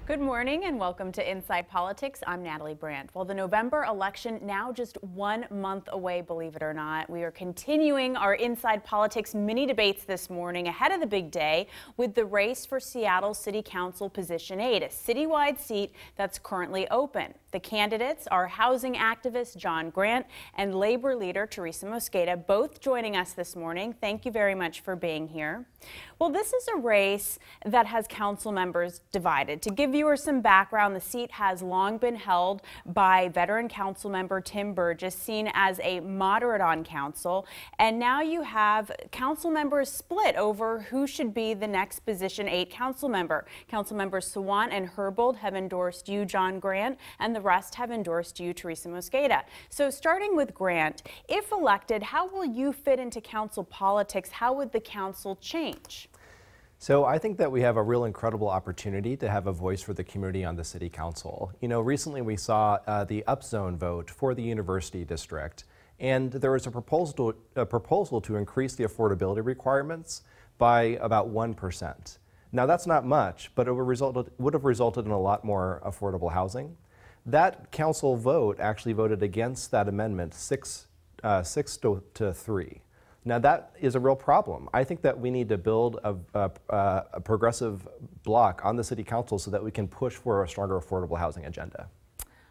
Good morning and welcome to Inside Politics. I'm Natalie Brandt. Well, the November election now just 1 month away, believe it or not. We are continuing our Inside Politics mini debates this morning ahead of the big day with the race for Seattle City Council Position 8, a citywide seat that's currently open. The candidates are housing activist John Grant and labor leader Teresa Mosqueda, both joining us this morning. Thank you very much for being here. Well, this is a race that has council members divided. To give viewers some background, the seat has long been held by veteran council member Tim Burgess, seen as a moderate on council. And now you have council members split over who should be the next Position 8 council member. Council members Sawant and Herbold have endorsed you, John Grant, and the rest have endorsed you, Teresa Mosqueda. So starting with Grant, if elected, how will you fit into council politics? How would the council change? So I think that we have a real incredible opportunity to have a voice for the community on the city council. You know, recently we saw the upzone vote for the university district, and there was a proposal to increase the affordability requirements by about 1%. Now that's not much, but it would have resulted in a lot more affordable housing. That council vote actually voted against that amendment 6 to 3. Now that is a real problem. I think that we need to build a progressive bloc on the city council so that we can push for a stronger affordable housing agenda.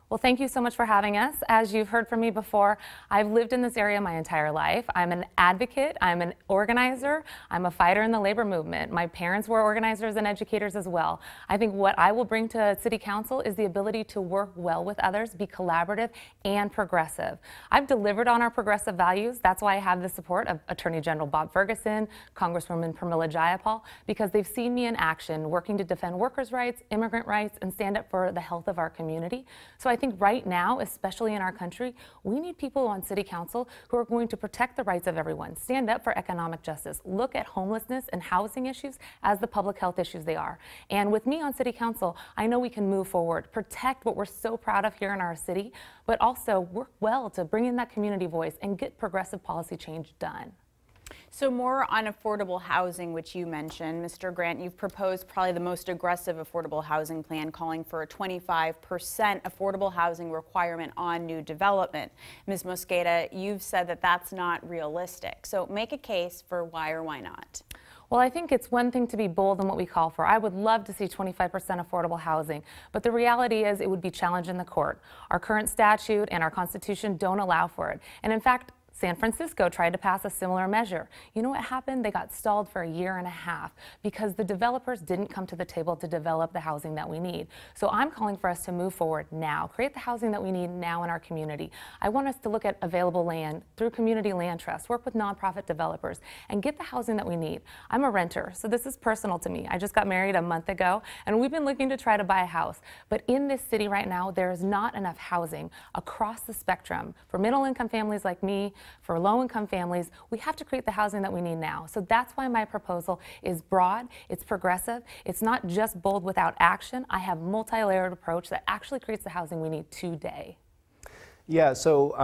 Well, thank you so much for having us. As you've heard from me before, I've lived in this area my entire life. I'm an advocate, I'm an organizer, I'm a fighter in the labor movement. My parents were organizers and educators as well. I think what I will bring to City Council is the ability to work well with others, be collaborative and progressive. I've delivered on our progressive values. That's why I have the support of Attorney General Bob Ferguson, Congresswoman Pramila Jayapal, because they've seen me in action working to defend workers' rights, immigrant rights, and stand up for the health of our community. So I think right now, especially in our country, we need people on City Council who are going to protect the rights of everyone, stand up for economic justice, look at homelessness and housing issues as the public health issues they are. And with me on City Council, I know we can move forward, protect what we're so proud of here in our city, but also work well to bring in that community voice and get progressive policy change done. So more on affordable housing, which you mentioned. Mr. Grant, you've proposed probably the most aggressive affordable housing plan, calling for a 25% affordable housing requirement on new development. Ms. Mosqueda, you've said that that's not realistic. So make a case for why or why not. Well, I think it's one thing to be bold in what we call for. I would love to see 25% affordable housing, but the reality is it would be challenged in the court. Our current statute and our Constitution don't allow for it. And in fact, San Francisco tried to pass a similar measure. You know what happened? They got stalled for 1.5 years because the developers didn't come to the table to develop the housing that we need. So I'm calling for us to move forward now, create the housing that we need now in our community. I want us to look at available land through community land trusts, work with nonprofit developers, and get the housing that we need. I'm a renter, so this is personal to me. I just got married a month ago, and we've been looking to try to buy a house. But in this city right now, there is not enough housing across the spectrum for middle-income families like me, for low-income families. We have to create the housing that we need now. So that's why my proposal is broad, it's progressive, it's not just bold without action. I have a multi-layered approach that actually creates the housing we need today. Yeah, so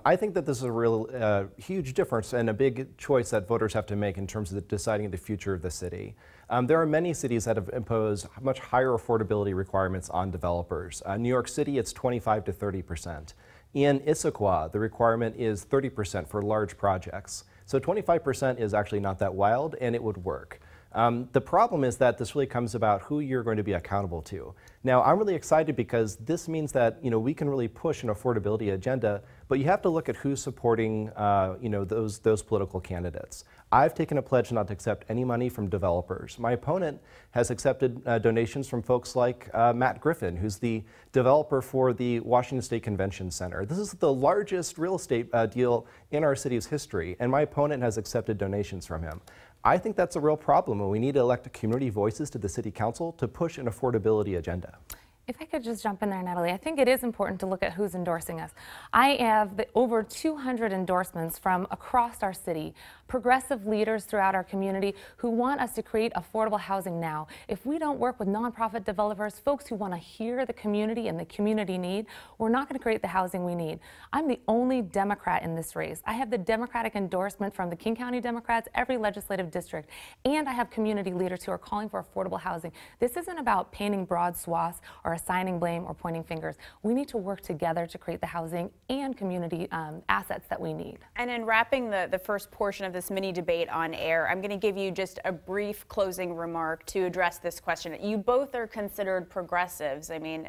I think that this is a real huge difference and a big choice that voters have to make in terms of deciding the future of the city. There are many cities that have imposed much higher affordability requirements on developers. New York City, it's 25 to 30%. In Issaquah, the requirement is 30% for large projects. So 25% is actually not that wild, and it would work. The problem is that this really comes about who you're going to be accountable to. Now, I'm really excited because this means that we can really push an affordability agenda, but you have to look at who's supporting those political candidates. I've taken a pledge not to accept any money from developers. My opponent has accepted donations from folks like Matt Griffin, who's the developer for the Washington State Convention Center. This is the largest real estate deal in our city's history, and my opponent has accepted donations from him. I think that's a real problem, and we need to elect community voices to the city council to push an affordability agenda. If I could just jump in there, Natalie, I think it is important to look at who's endorsing us. I have over 200 endorsements from across our city, progressive leaders throughout our community who want us to create affordable housing now. If we don't work with nonprofit developers, folks who want to hear the community and the community need, we're not going to create the housing we need. I'm the only Democrat in this race. I have the Democratic endorsement from the King County Democrats, every legislative district, and I have community leaders who are calling for affordable housing. This isn't about painting broad swaths or assigning blame or pointing fingers. We need to work together to create the housing and community assets that we need. And in wrapping the first portion of this mini debate on air, I'm going to give you just a brief closing remark to address this question. You both are considered progressives. I mean,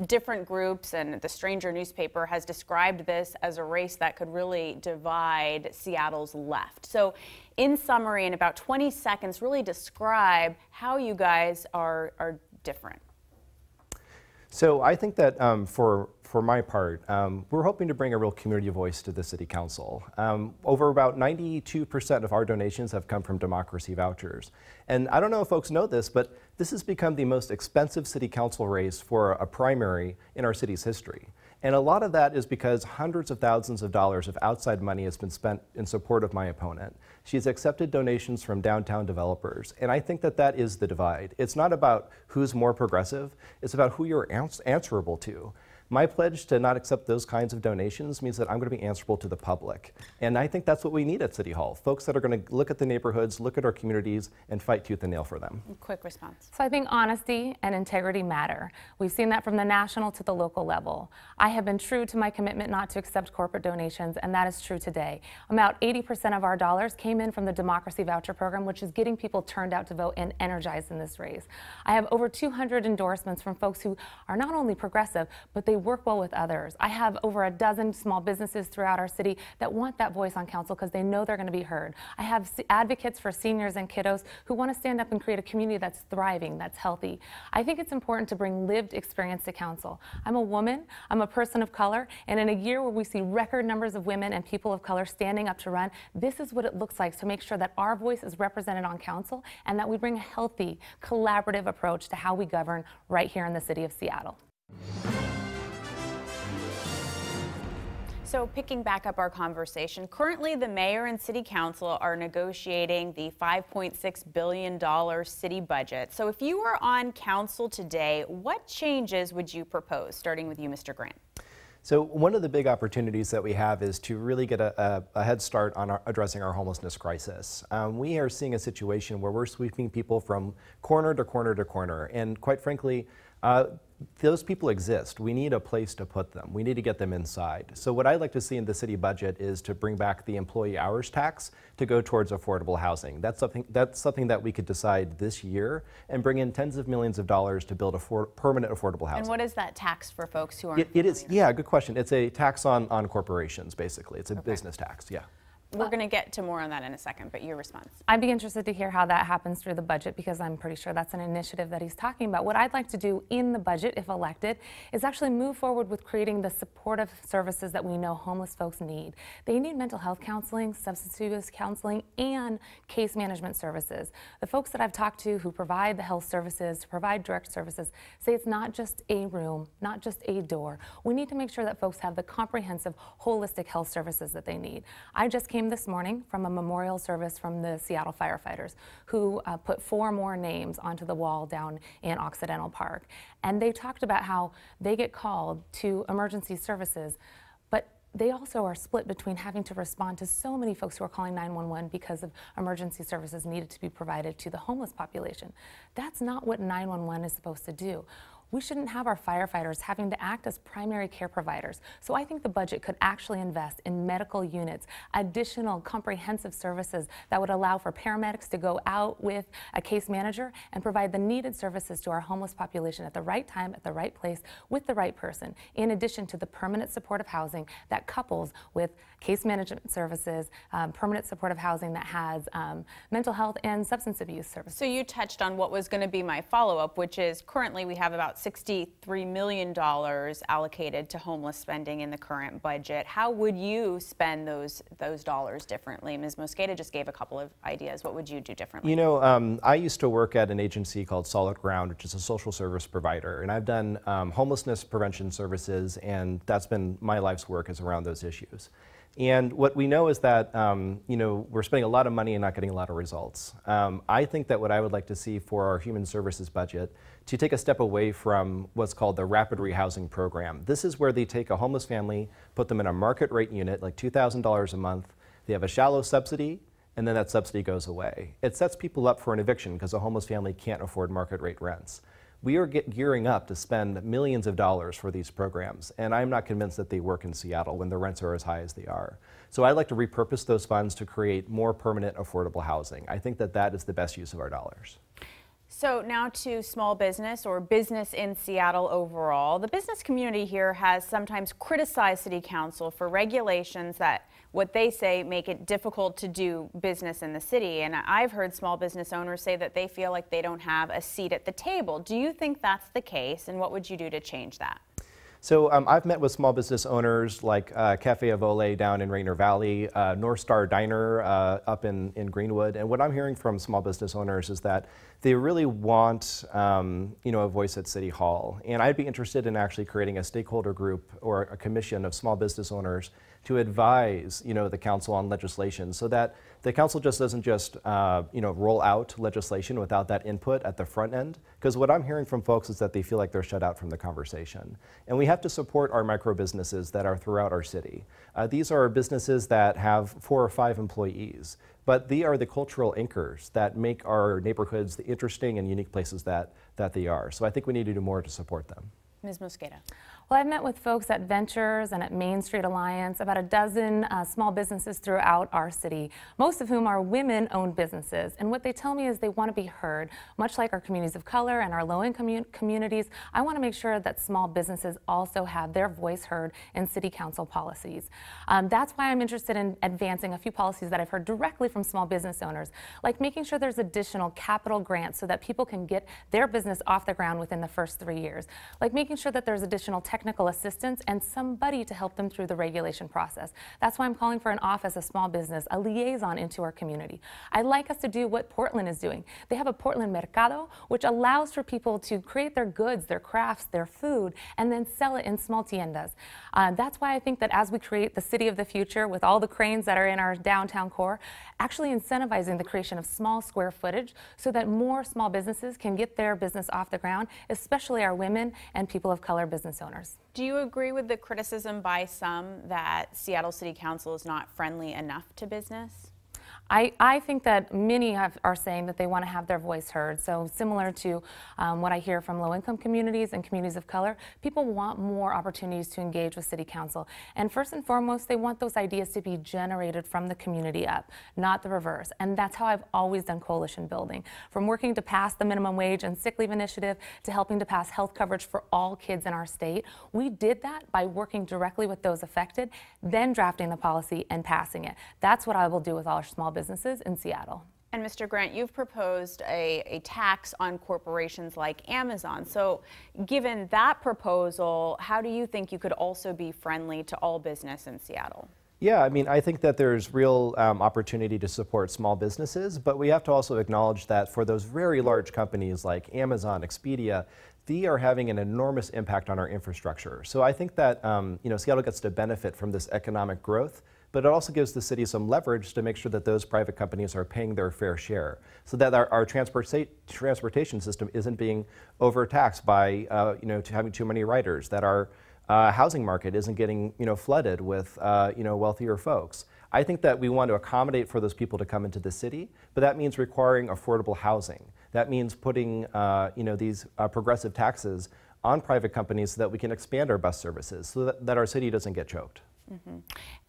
different groups, and the Stranger newspaper has described this as a race that could really divide Seattle's left. So in summary, in about 20 seconds, really describe how you guys are different. So I think that for my part, we're hoping to bring a real community voice to the City Council. Over about 92% of our donations have come from democracy vouchers. And I don't know if folks know this, but this has become the most expensive City Council race for a primary in our city's history. And a lot of that is because hundreds of thousands of dollars of outside money has been spent in support of my opponent. She's accepted donations from downtown developers, and I think that that is the divide. It's not about who's more progressive, it's about who you're answerable to. My pledge to not accept those kinds of donations means that I'm going to be answerable to the public. And I think that's what we need at City Hall. Folks that are going to look at the neighborhoods, look at our communities, and fight tooth and nail for them. Quick response. So I think honesty and integrity matter. We've seen that from the national to the local level. I have been true to my commitment not to accept corporate donations, and that is true today. About 80% of our dollars came in from the Democracy Voucher Program, which is getting people turned out to vote and energized in this race. I have over 200 endorsements from folks who are not only progressive, but they work well with others. I have over a dozen small businesses throughout our city that want that voice on council because they know they're going to be heard. I have advocates for seniors and kiddos who want to stand up and create a community that's thriving, that's healthy. I think it's important to bring lived experience to council. I'm a woman, I'm a person of color, and in a year where we see record numbers of women and people of color standing up to run, this is what it looks like to make sure that our voice is represented on council and that we bring a healthy, collaborative approach to how we govern right here in the city of Seattle. So picking back up our conversation, currently the mayor and city council are negotiating the $5.6 billion city budget. So if you were on council today, what changes would you propose? Starting with you, Mr. Grant. So one of the big opportunities that we have is to really get a head start on addressing our homelessness crisis. We are seeing a situation where we're sweeping people from corner to corner to corner, and quite frankly, those people exist. We need a place to put them. We need to get them inside. So what I'd like to see in the city budget is to bring back the employee hours tax to go towards affordable housing. That's something that we could decide this year and bring in tens of millions of dollars to build permanent affordable housing. And what is that tax for folks who aren't It is, yeah, good question. It's a tax on corporations, basically. It's a business tax, yeah. We're going to get to more on that in a second, but your response. I'd be interested to hear how that happens through the budget because I'm pretty sure that's an initiative that he's talking about. What I'd like to do in the budget, if elected, is actually move forward with creating the supportive services that we know homeless folks need. They need mental health counseling, substance abuse counseling, and case management services. The folks that I've talked to who provide the health services, to provide direct services, say it's not just a room, not just a door. We need to make sure that folks have the comprehensive, holistic health services that they need. I just came this morning from a memorial service from the Seattle firefighters who put 4 more names onto the wall down in Occidental Park. And they talked about how they get called to emergency services, but they also are split between having to respond to so many folks who are calling 911 because of emergency services needed to be provided to the homeless population. That's not what 911 is supposed to do. We shouldn't have our firefighters having to act as primary care providers. So I think the budget could actually invest in medical units, additional comprehensive services that would allow for paramedics to go out with a case manager and provide the needed services to our homeless population at the right time, at the right place, with the right person, in addition to the permanent supportive housing that couples with case management services, permanent supportive housing that has mental health and substance abuse services. So you touched on what was going to be my follow-up, which is currently we have about about $63 million allocated to homeless spending in the current budget. How would you spend those dollars differently? Ms. Mosqueda just gave a couple of ideas. What would you do differently? You know, I used to work at an agency called Solid Ground, which is a social service provider, and I've done homelessness prevention services, and that's been my life's work is around those issues. And what we know is that, you know, we're spending a lot of money and not getting a lot of results. I think that what I would like to see for our human services budget to take a step away from what's called the rapid rehousing program. This is where they take a homeless family, put them in a market rate unit, like $2,000 a month. They have a shallow subsidy, and then that subsidy goes away. It sets people up for an eviction because a homeless family can't afford market rate rents. We are gearing up to spend millions of dollars for these programs, and I'm not convinced that they work in Seattle when the rents are as high as they are. So I'd like to repurpose those funds to create more permanent, affordable housing. I think that that is the best use of our dollars. So now to small business or business in Seattle overall. The business community here has sometimes criticized City Council for regulations that what they say make it difficult to do business in the city. And I've heard small business owners say that they feel like they don't have a seat at the table. Do you think that's the case, and what would you do to change that? So I've met with small business owners like Cafe Avole down in Rainier Valley, North Star Diner up in Greenwood, and what I'm hearing from small business owners is that they really want you know, a voice at City Hall. And I'd be interested in actually creating a stakeholder group or a commission of small business owners to advise, you know, the council on legislation, so that the council just doesn't just you know, roll out legislation without that input at the front end. Because what I'm hearing from folks is that they feel like they're shut out from the conversation. And we have to support our micro businesses that are throughout our city. These are businesses that have 4 or 5 employees, but they are the cultural anchors that make our neighborhoods the interesting and unique places that they are. So I think we need to do more to support them. Ms. Mosqueda. Well, I've met with folks at Ventures and at Main Street Alliance, about a dozen small businesses throughout our city, most of whom are women-owned businesses. And what they tell me is they want to be heard. Much like our communities of color and our low-income communities, I want to make sure that small businesses also have their voice heard in city council policies. That's why I'm interested in advancing a few policies that I've heard directly from small business owners, like making sure there's additional capital grants so that people can get their business off the ground within the first 3 years, like making sure that there's additional technical assistance and somebody to help them through the regulation process. That's why I'm calling for an office of small business, a liaison into our community. I'd like us to do what Portland is doing. They have a Portland Mercado, which allows for people to create their goods, their crafts, their food, and then sell it in small tiendas. That's why I think that as we create the city of the future with all the cranes that are in our downtown core, actually incentivizing the creation of small square footage so that more small businesses can get their business off the ground, especially our women and people of color business owners. Do you agree with the criticism by some that Seattle City Council is not friendly enough to business? I think that many are saying that they want to have their voice heard. So similar to what I hear from low-income communities and communities of color, people want more opportunities to engage with City Council. And first and foremost, they want those ideas to be generated from the community up, not the reverse. And that's how I've always done coalition building. From working to pass the minimum wage and sick leave initiative to helping to pass health coverage for all kids in our state, we did that by working directly with those affected, then drafting the policy and passing it. That's what I will do with all our small businesses in Seattle. And Mr. Grant, you've proposed a tax on corporations like Amazon. So given that proposal, how do you think you could also be friendly to all business in Seattle? Yeah, I mean, I think that there's real opportunity to support small businesses, but we have to also acknowledge that for those very large companies like Amazon, Expedia, they are having an enormous impact on our infrastructure. So I think that you know, Seattle gets to benefit from this economic growth, but it also gives the city some leverage to make sure that those private companies are paying their fair share, so that our transportation system isn't being overtaxed by you know, having too many riders, that our housing market isn't getting, you know, flooded with you know, wealthier folks. I think that we want to accommodate for those people to come into the city, but that means requiring affordable housing. That means putting you know, these progressive taxes on private companies so that we can expand our bus services, so that our city doesn't get choked. Mm-hmm.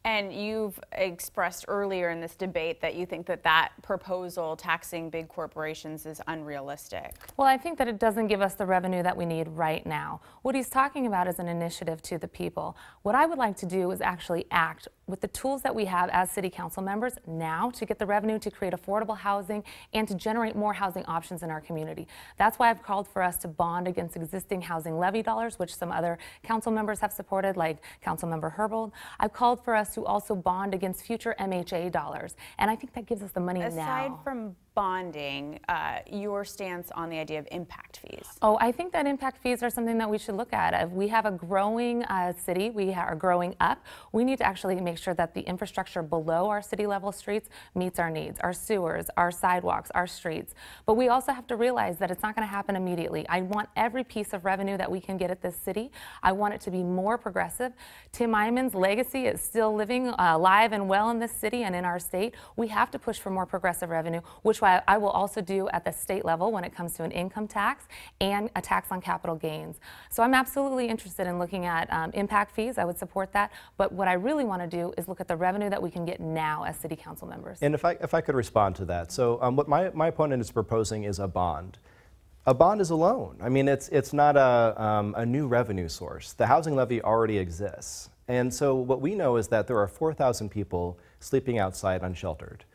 And you've expressed earlier in this debate that you think that that proposal taxing big corporations is unrealistic. Well, I think that it doesn't give us the revenue that we need right now. What he's talking about is an initiative to the people. What I would like to do is actually act with the tools that we have as city council members now to get the revenue to create affordable housing and to generate more housing options in our community. That's why I've called for us to bond against existing housing levy dollars, which some other council members have supported, like Councilmember Herbold. I've called for us to also bond against future MHA dollars, and I think that gives us the money now. Aside from bonding, your stance on the idea of impact fees? Oh, I think that impact fees are something that we should look at. If we have a growing city, we are growing up, we need to actually make sure that the infrastructure below our city level streets meets our needs, our sewers, our sidewalks, our streets. But we also have to realize that it's not going to happen immediately. I want every piece of revenue that we can get at this city. I want it to be more progressive. Tim Eyman's legacy is still living alive and well in this city and in our state. We have to push for more progressive revenue, which I will also do at the state level when it comes to an income tax and a tax on capital gains. So I'm absolutely interested in looking at impact fees. I would support that. But what I really want to do is look at the revenue that we can get now as city council members. And if I could respond to that. So what my opponent is proposing is a bond. A bond is a loan. I mean, it's not a new revenue source. The housing levy already exists. And so what we know is that there are 4,000 people sleeping outside unsheltered.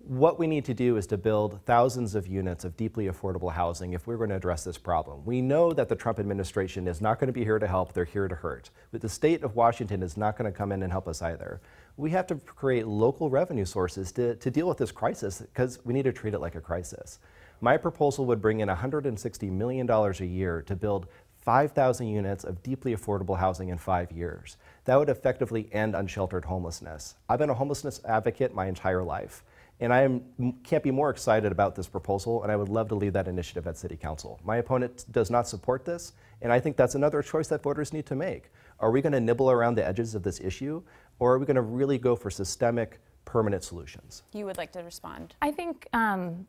What we need to do is to build thousands of units of deeply affordable housing if we're going to address this problem. We know that the Trump administration is not going to be here to help, they're here to hurt. But the state of Washington is not going to come in and help us either. We have to create local revenue sources to deal with this crisis because we need to treat it like a crisis. My proposal would bring in $160 million a year to build 5,000 units of deeply affordable housing in 5 years. That would effectively end unsheltered homelessness. I've been a homelessness advocate my entire life. And I can't be more excited about this proposal, and I would love to lead that initiative at City Council. My opponent does not support this, and I think that's another choice that voters need to make. Are we going to nibble around the edges of this issue, or are we going to really go for systemic, permanent solutions? You would like to respond? I think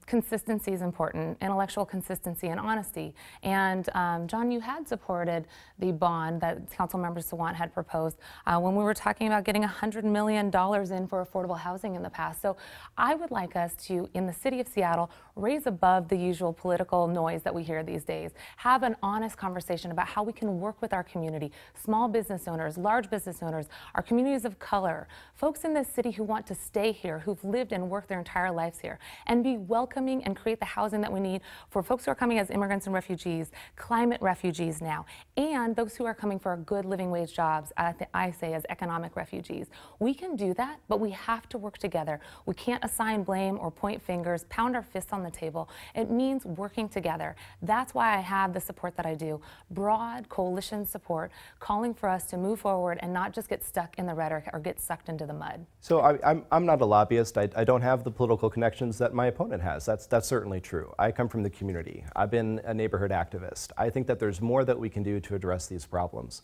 consistency is important, intellectual consistency and honesty. And John, you had supported the bond that Councilmember Sawant had proposed when we were talking about getting $100 million in for affordable housing in the past. So I would like us to, in the city of Seattle, raise above the usual political noise that we hear these days. Have an honest conversation about how we can work with our community, small business owners, large business owners, our communities of color, folks in this city who want to stay here, who've lived and worked their entire lives here, and be welcoming and create the housing that we need for folks who are coming as immigrants and refugees, climate refugees now, and those who are coming for good living wage jobs, I say as economic refugees. We can do that, but we have to work together. We can't assign blame or point fingers, pound our fists on the table. It means working together. That's why I have the support that I do. Broad coalition support, calling for us to move forward and not just get stuck in the rhetoric or get sucked into the mud. So I'm not a lobbyist. I don't have the political connections that my opponent has. That's certainly true. I come from the community. I've been a neighborhood activist. I think that there's more that we can do to address these problems.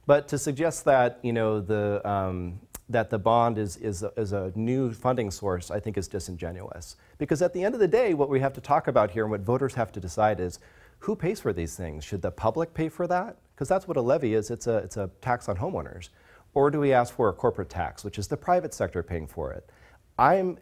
But to suggest that, you know, that the bond is a new funding source, I think is disingenuous. Because at the end of the day, what we have to talk about here and what voters have to decide is who pays for these things? Should the public pay for that? Because that's what a levy is. It's a tax on homeowners. Or do we ask for a corporate tax, which is the private sector paying for it?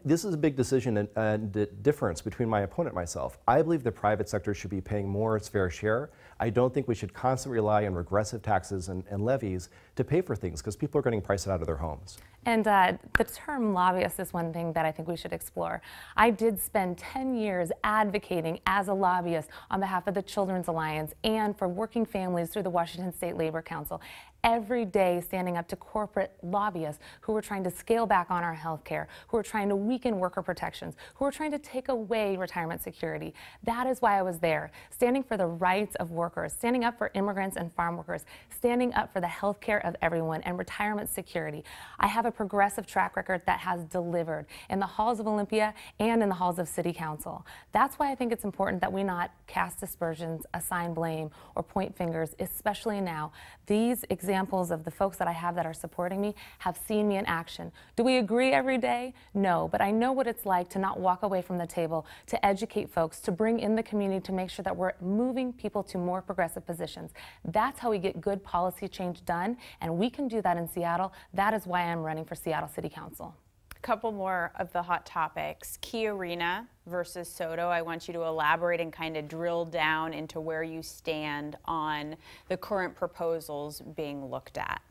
This is a big decision and difference between my opponent and myself. I believe the private sector should be paying more its fair share. I don't think we should constantly rely on regressive taxes and levies to pay for things because people are getting priced out of their homes. And the term lobbyist is one thing that I think we should explore. I did spend 10 years advocating as a lobbyist on behalf of the Children's Alliance and for working families through the Washington State Labor Council. Every day standing up to corporate lobbyists who were trying to scale back on our health care, who were trying to weaken worker protections, who were trying to take away retirement security. That is why I was there, standing for the rights of workers, standing up for immigrants and farm workers, standing up for the health care of everyone and retirement security. I have a progressive track record that has delivered in the halls of Olympia and in the halls of City Council. That's why I think it's important that we not cast aspersions, assign blame, or point fingers, especially now. These examples of the folks that I have that are supporting me have seen me in action. Do we agree every day? No, but I know what it's like to not walk away from the table, to educate folks, to bring in the community, to make sure that we're moving people to more progressive positions. That's how we get good policy change done, and we can do that in Seattle. That is why I'm running for Seattle City Council. A couple more of the hot topics. Key Arena versus Soto. I want you to elaborate and kind of drill down into where you stand on the current proposals being looked at.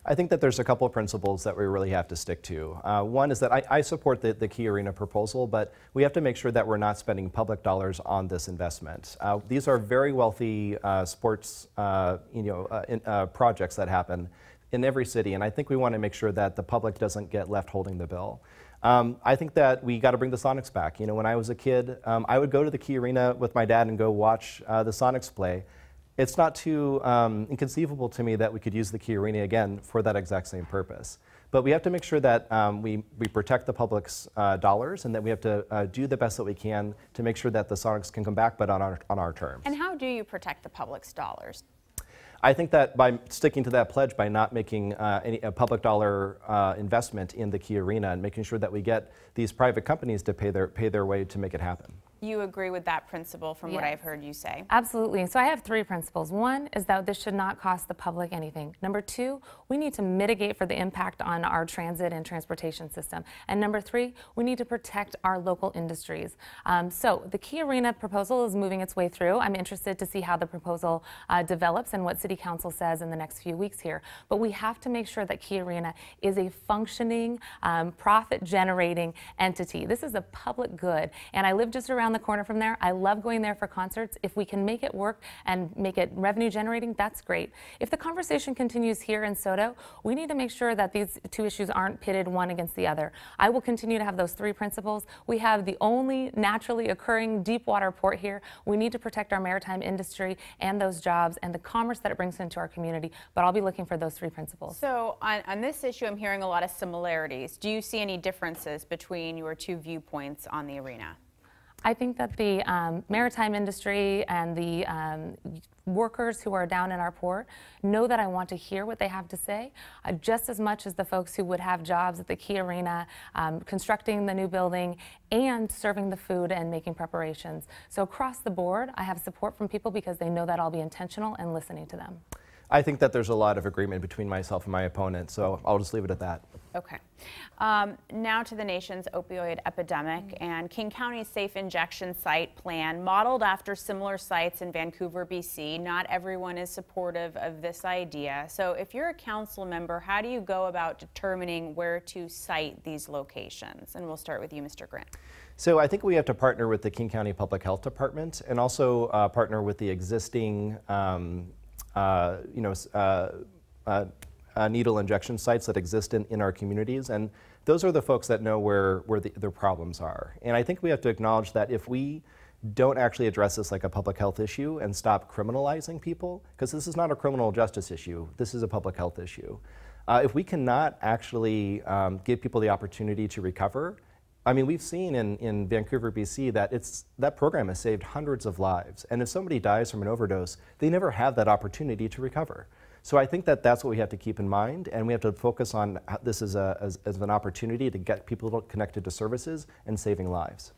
I think that there's a couple of principles that we really have to stick to. One is that I support the Key Arena proposal, but we have to make sure that we're not spending public dollars on this investment. These are very wealthy sports projects that happen in every city, and I think we want to make sure that the public doesn't get left holding the bill. I think that we got to bring the Sonics back. You know, when I was a kid, I would go to the Key Arena with my dad and go watch the Sonics play. It's not too inconceivable to me that we could use the Key Arena again for that exact same purpose. But we have to make sure that we protect the public's dollars, and that we have to do the best that we can to make sure that the Sonics can come back, but on our terms. And how do you protect the public's dollars? I think that by sticking to that pledge, by not making any public dollar investment in the Key Arena, and making sure that we get these private companies to pay their way to make it happen. You agree with that principle from what I've heard you say? Absolutely. So I have 3 principles. One is that this should not cost the public anything. Number 2, we need to mitigate for the impact on our transit and transportation system. And number 3, we need to protect our local industries. So the Key Arena proposal is moving its way through. I'm interested to see how the proposal develops and what City Council says in the next few weeks here. But we have to make sure that Key Arena is a functioning, profit-generating entity. This is a public good, and I live just around the corner from there. I love going there for concerts. If we can make it work and make it revenue generating, that's great. If the conversation continues here in Soto, we need to make sure that these 2 issues aren't pitted one against the other. I will continue to have those 3 principles. We have the only naturally occurring deep water port here. We need to protect our maritime industry and those jobs and the commerce that it brings into our community, but I'll be looking for those 3 principles. So on this issue, I'm hearing a lot of similarities. Do you see any differences between your 2 viewpoints on the arena? I think that the maritime industry and the workers who are down in our port know that I want to hear what they have to say, just as much as the folks who would have jobs at the Key Arena, constructing the new building and serving the food and making preparations. So across the board, I have support from people because they know that I'll be intentional and listening to them. I think that there's a lot of agreement between myself and my opponent, so I'll just leave it at that. Okay. Now to the nation's opioid epidemic, and King County's safe injection site plan modeled after similar sites in Vancouver, BC. Not everyone is supportive of this idea. So if you're a council member, how do you go about determining where to site these locations? And we'll start with you, Mr. Grant. So I think we have to partner with the King County Public Health Department, and also partner with the existing needle injection sites that exist in our communities, and those are the folks that know where their problems are. And I think we have to acknowledge that if we don't actually address this like a public health issue and stop criminalizing people, because this is not a criminal justice issue, this is a public health issue. If we cannot actually give people the opportunity to recover, I mean, we've seen in Vancouver, BC, that program has saved hundreds of lives. And if somebody dies from an overdose, they never have that opportunity to recover. So I think that that's what we have to keep in mind, and we have to focus on this as an opportunity to get people connected to services and saving lives.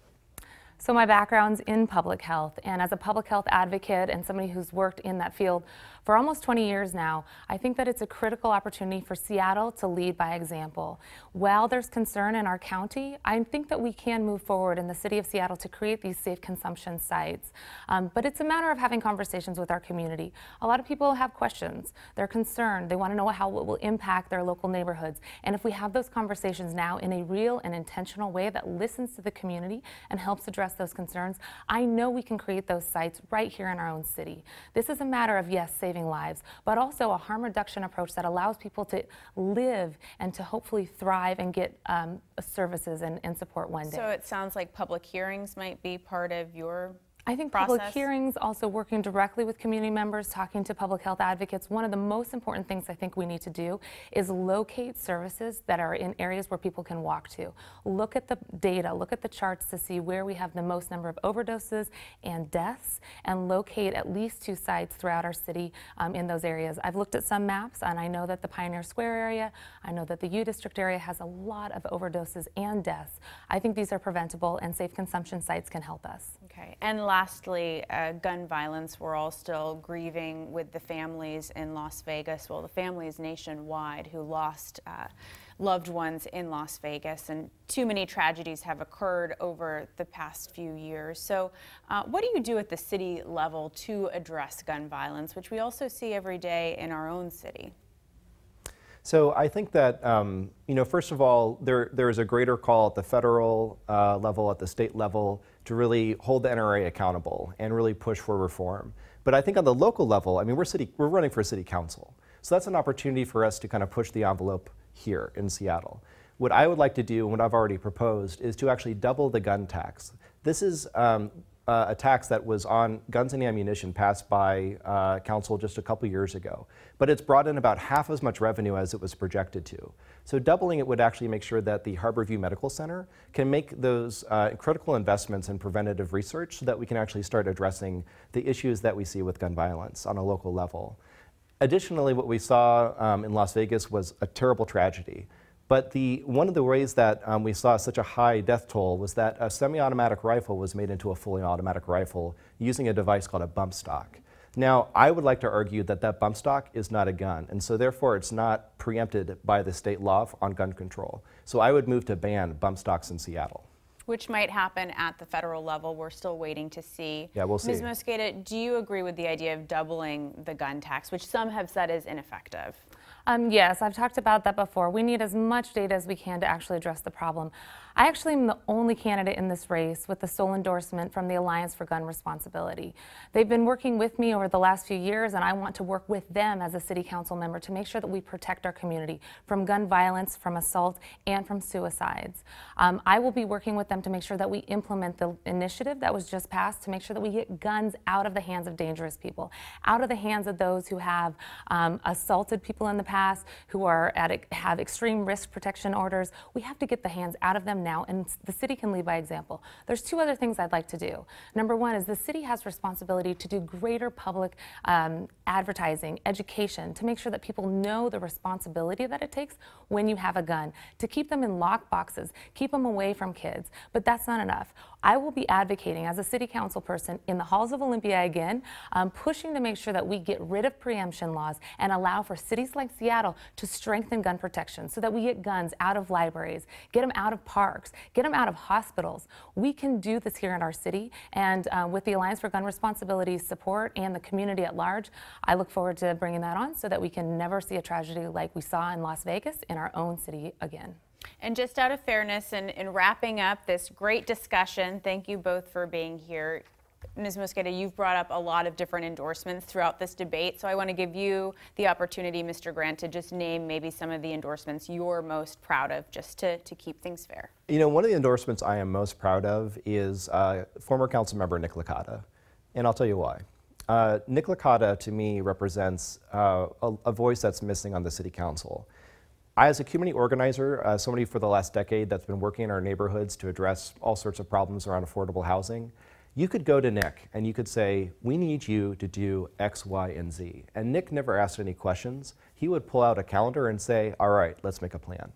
So my background's in public health, and as a public health advocate and somebody who's worked in that field for almost 20 years now, I think that it's a critical opportunity for Seattle to lead by example. While there's concern in our county, I think that we can move forward in the city of Seattle to create these safe consumption sites. But it's a matter of having conversations with our community. A lot of people have questions. They're concerned. They want to know how it will impact their local neighborhoods. And if we have those conversations now in a real and intentional way that listens to the community and helps address those concerns, I know we can create those sites right here in our own city. This is a matter of, yes, saving lives, but also a harm reduction approach that allows people to live and to hopefully thrive and get services and support one day. So it sounds like public hearings might be part of your I think process. Public hearings, also working directly with community members, talking to public health advocates. One of the most important things I think we need to do is locate services that are in areas where people can walk to. Look at the data, look at the charts to see where we have the most number of overdoses and deaths, and locate at least 2 sites throughout our city in those areas. I've looked at some maps, and I know that the Pioneer Square area, I know that the U District area has a lot of overdoses and deaths. I think these are preventable, and safe consumption sites can help us. Okay, and lastly, gun violence. We're all still grieving with the families in Las Vegas, well, the families nationwide who lost loved ones in Las Vegas, and too many tragedies have occurred over the past few years. So what do you do at the city level to address gun violence, which we also see every day in our own city? So I think that, first of all, there is a greater call at the federal level, at the state level, to really hold the NRA accountable and really push for reform. But I think on the local level, I mean, we're running for city council. So that's an opportunity for us to kind of push the envelope here in Seattle. What I would like to do, and what I've already proposed, is to actually double the gun tax. This is a tax that was on guns and ammunition passed by council just a couple years ago. But it's brought in about half as much revenue as it was projected to. So doubling it would actually make sure that the Harborview Medical Center can make those critical investments in preventative research so that we can actually start addressing the issues that we see with gun violence on a local level. Additionally, what we saw in Las Vegas was a terrible tragedy. But one of the ways that we saw such a high death toll was that a semi-automatic rifle was made into a fully automatic rifle using a device called a bump stock. Now, I would like to argue that that bump stock is not a gun, and so therefore it's not preempted by the state law on gun control. So I would move to ban bump stocks in Seattle. Which might happen at the federal level. We're still waiting to see. Yeah, we'll see. Ms. Mosqueda, do you agree with the idea of doubling the gun tax, which some have said is ineffective? Yes, I've talked about that before. We need as much data as we can to actually address the problem. I actually am the only candidate in this race with the sole endorsement from the Alliance for Gun Responsibility. They've been working with me over the last few years, and I want to work with them as a city council member to make sure that we protect our community from gun violence, from assault, and from suicides. I will be working with them to make sure that we implement the initiative that was just passed to make sure that we get guns out of the hands of dangerous people, out of the hands of those who have assaulted people in the past, who have extreme risk protection orders. We have to get the hands out of them now, and the city can lead by example. There's two other things I'd like to do. Number one is the city has responsibility to do greater public advertising, education, to make sure that people know the responsibility that it takes when you have a gun, to keep them in lock boxes, keep them away from kids. But that's not enough. I will be advocating as a city council person in the halls of Olympia again, pushing to make sure that we get rid of preemption laws and allow for cities like Seattle to strengthen gun protection so that we get guns out of libraries, get them out of parks, get them out of hospitals. We can do this here in our city, and with the Alliance for Gun Responsibility's support and the community at large, I look forward to bringing that on so that we can never see a tragedy like we saw in Las Vegas in our own city again. And just out of fairness and in wrapping up this great discussion, thank you both for being here. Ms. Mosqueda, you've brought up a lot of different endorsements throughout this debate, so I want to give you the opportunity, Mr. Grant, to just name maybe some of the endorsements you're most proud of, just to keep things fair. You know, one of the endorsements I am most proud of is former council member Nick Licata, and I'll tell you why. Nick Licata, to me, represents a voice that's missing on the city council. As a community organizer, somebody for the last decade that's been working in our neighborhoods to address all sorts of problems around affordable housing, you could go to Nick and you could say, we need you to do X, Y, and Z. And Nick never asked any questions. He would pull out a calendar and say, all right, let's make a plan.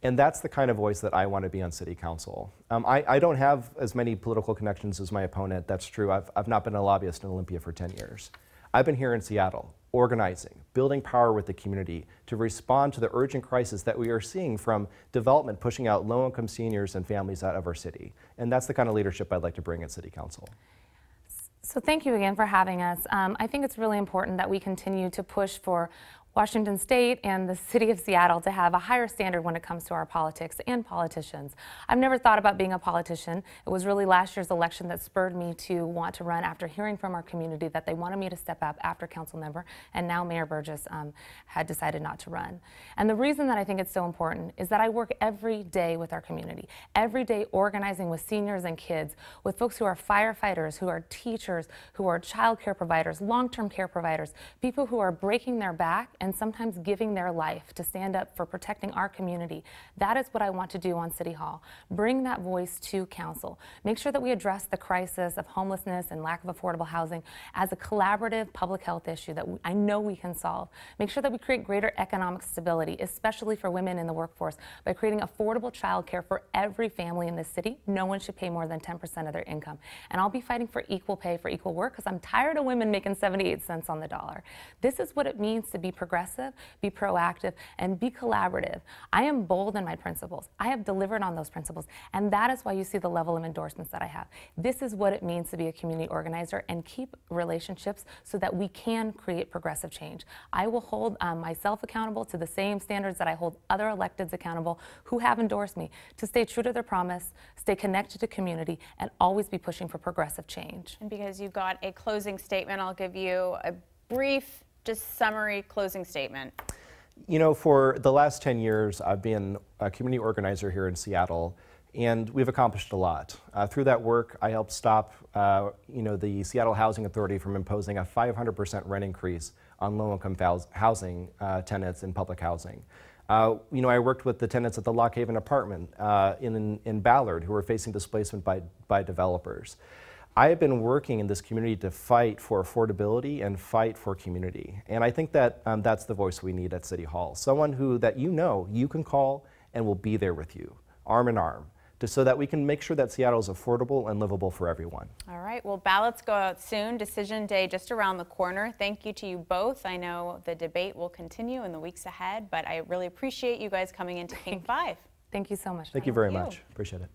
And that's the kind of voice that I want to be on city council. I don't have as many political connections as my opponent, that's true. I've not been a lobbyist in Olympia for 10 years. I've been here in Seattle, organizing, building power with the community to respond to the urgent crisis that we are seeing from development pushing out low-income seniors and families out of our city. And that's the kind of leadership I'd like to bring at City Council. So thank you again for having us. I think it's really important that we continue to push for Washington State and the city of Seattle to have a higher standard when it comes to our politics and politicians. I've never thought about being a politician. It was really last year's election that spurred me to want to run after hearing from our community that they wanted me to step up after council member, and now Mayor Burgess had decided not to run. And the reason that I think it's so important is that I work every day with our community, every day organizing with seniors and kids, with folks who are firefighters, who are teachers, who are child care providers, long-term care providers, people who are breaking their back and sometimes giving their life to stand up for protecting our community. That is what I want to do on City Hall. Bring that voice to council. Make sure that we address the crisis of homelessness and lack of affordable housing as a collaborative public health issue that I know we can solve. Make sure that we create greater economic stability, especially for women in the workforce, by creating affordable child care for every family in this city. No one should pay more than 10% of their income. And I'll be fighting for equal pay for equal work because I'm tired of women making 78 cents on the dollar. This is what it means to be progressive progressive, be proactive, and be collaborative. I am bold in my principles. I have delivered on those principles, and that is why you see the level of endorsements that I have. This is what it means to be a community organizer and keep relationships so that we can create progressive change. I will hold myself accountable to the same standards that I hold other electeds accountable who have endorsed me, to stay true to their promise, stay connected to community, and always be pushing for progressive change. And because you got a closing statement, I'll give you a brief, just summary closing statement. You know, for the last 10 years, I've been a community organizer here in Seattle, and we've accomplished a lot. Through that work, I helped stop, the Seattle Housing Authority from imposing a 500% rent increase on low-income housing tenants in public housing. I worked with the tenants at the Lock Haven apartment in Ballard who were facing displacement by developers. I have been working in this community to fight for affordability and fight for community. And I think that that's the voice we need at City Hall. Someone that you can call and will be there with you, arm in arm, so that we can make sure that Seattle is affordable and livable for everyone. All right, well, ballots go out soon. Decision day just around the corner. Thank you to you both. I know the debate will continue in the weeks ahead, but I really appreciate you guys coming into King 5. Thank you so much. Thank you very much. Appreciate it.